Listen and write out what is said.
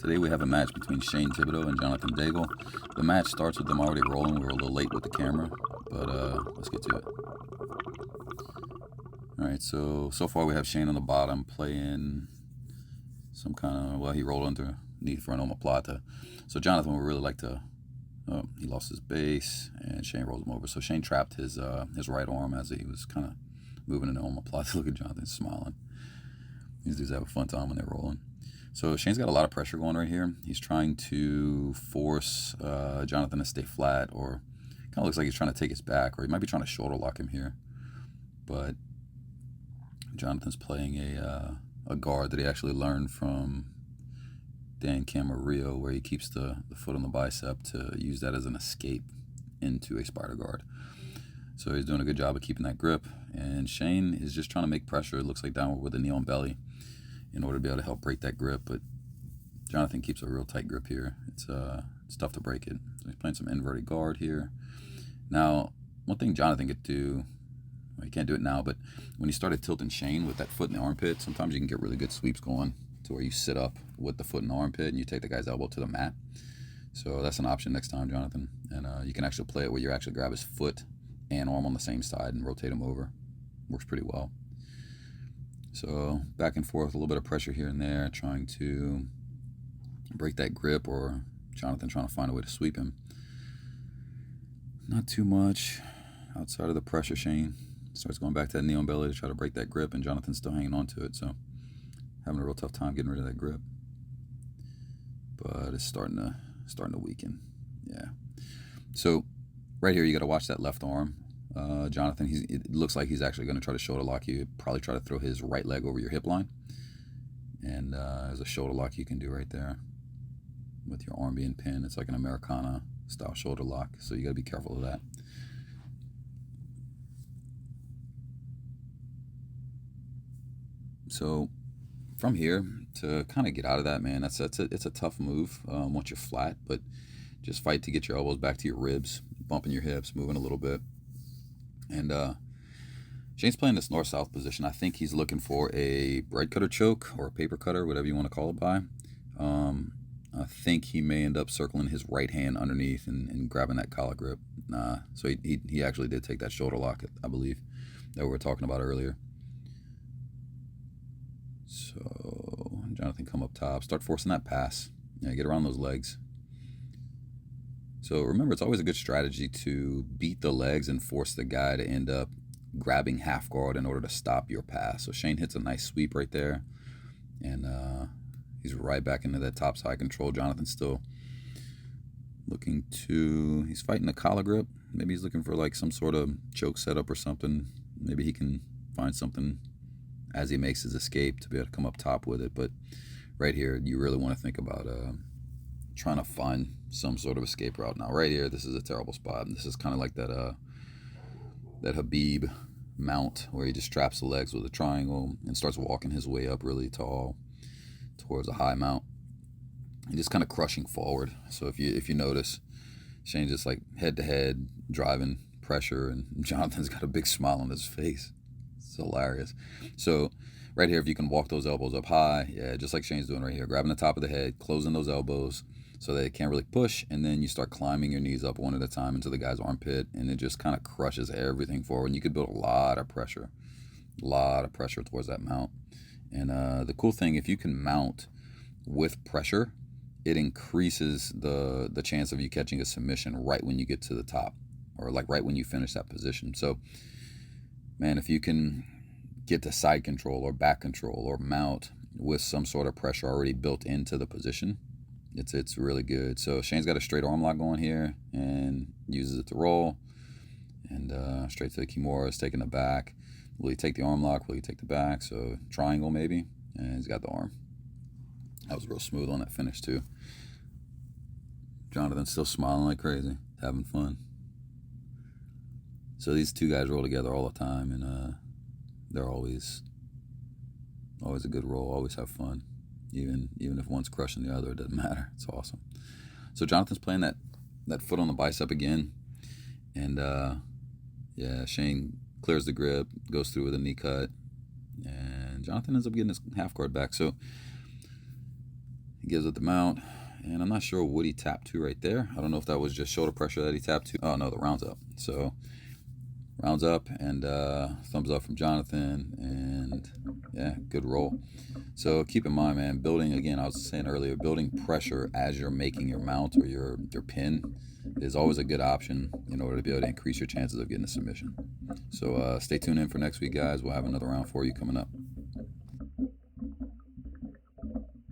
Today we have a match between Shane Thibodaux and Jonathan Daigle. The match starts with them already rolling. We're a little late with the camera, but let's get to it. Alright, so far we have Shane on the bottom playing some kind of, well, he rolled underneath for an omoplata. So Jonathan would really like to, oh, he lost his base, and Shane rolls him over. So Shane trapped his right arm as he was kind of moving in the omoplata. Look at Jonathan smiling. These dudes have a fun time when they're rolling. So Shane's got a lot of pressure going right here. He's trying to force Jonathan to stay flat, or kind of looks like he's trying to take his back, or he might be trying to shoulder lock him here. But Jonathan's playing a guard that he actually learned from Dan Camarillo, where he keeps the foot on the bicep to use that as an escape into a spider guard. So he's doing a good job of keeping that grip, and Shane is just trying to make pressure. It looks like downward with a knee on belly in order to be able to help break that grip, but Jonathan keeps a real tight grip here. It's tough to break it. So he's playing some inverted guard here. Now, one thing Jonathan could do, well, he can't do it now, but when he started tilting Shane with that foot in the armpit, sometimes you can get really good sweeps going to where you sit up with the foot in the armpit and you take the guy's elbow to the mat. So that's an option next time, Jonathan. And you can actually play it where you actually grab his foot and arm on the same side and rotate him over. Works pretty well. So back and forth, a little bit of pressure here and there, trying to break that grip, or Jonathan trying to find a way to sweep him. Not too much outside of the pressure. Shane starts going back to that knee on belly to try to break that grip, and Jonathan's still hanging on to it, so having a real tough time getting rid of that grip. But it's starting to weaken. Yeah. So right here, you got to watch that left arm. Jonathan, it looks like he's actually going to try to shoulder lock you. Probably try to throw his right leg over your hip line. And there's a shoulder lock you can do right there with your arm being pinned. It's like an Americana style shoulder lock, so you got to be careful of that. So from here, to kind of get out of that, man, it's a tough move once you're flat, but just fight to get your elbows back to your ribs, bumping your hips, moving a little bit. And Shane's playing this north-south position. I think he's looking for a bread cutter choke or a paper cutter, whatever you want to call it by. I think he may end up circling his right hand underneath and grabbing that collar grip. So he actually did take that shoulder lock, I believe, that we were talking about earlier. So Jonathan come up top, start forcing that pass. Yeah, get around those legs. So remember, it's always a good strategy to beat the legs and force the guy to end up grabbing half guard in order to stop your pass. So Shane hits a nice sweep right there, and he's right back into that top side control. Jonathan's still looking to, he's fighting the collar grip. Maybe he's looking for like some sort of choke setup or something. Maybe he can find something as he makes his escape to be able to come up top with it. But right here, you really want to think about trying to find some sort of escape route. Now right here, this is a terrible spot. This is kind of like that Habib mount where he just traps the legs with a triangle and starts walking his way up really tall towards a high mount and just kind of crushing forward. So if you notice, Shane's just like head to head driving pressure, and Jonathan's got a big smile on his face. It's hilarious. So right here, if you can walk those elbows up high, yeah, just like Shane's doing right here, grabbing the top of the head, closing those elbows so they can't really push, and then you start climbing your knees up one at a time into the guy's armpit, and it just kind of crushes everything forward, and you could build a lot of pressure towards that mount. And the cool thing, if you can mount with pressure, it increases the chance of you catching a submission right when you get to the top, or like right when you finish that position. So man, if you can get to side control or back control or mount with some sort of pressure already built into the position, it's really good. So Shane's got a straight arm lock going here and uses it to roll, and straight to the Kimura is taking the back. Will he take the arm lock? Will he take the back? So triangle maybe, and he's got the arm. That was real smooth on that finish too. Jonathan's still smiling like crazy, having fun. So these two guys roll together all the time, and they're always a good roll, always have fun. Even if one's crushing the other, it doesn't matter. It's awesome. So Jonathan's playing that foot on the bicep again, and yeah, Shane clears the grip, goes through with a knee cut, and Jonathan ends up getting his half guard back. So He gives it the mount, and I'm not sure what he tapped to right there. I don't know if that was just shoulder pressure that he tapped to. Oh no, the round's up. So rounds up, and thumbs up from Jonathan, and yeah, good roll. So keep in mind, man, building, again, I was saying earlier, building pressure as you're making your mount or your pin is always a good option in order to be able to increase your chances of getting a submission. So stay tuned in for next week, guys. We'll have another round for you coming up.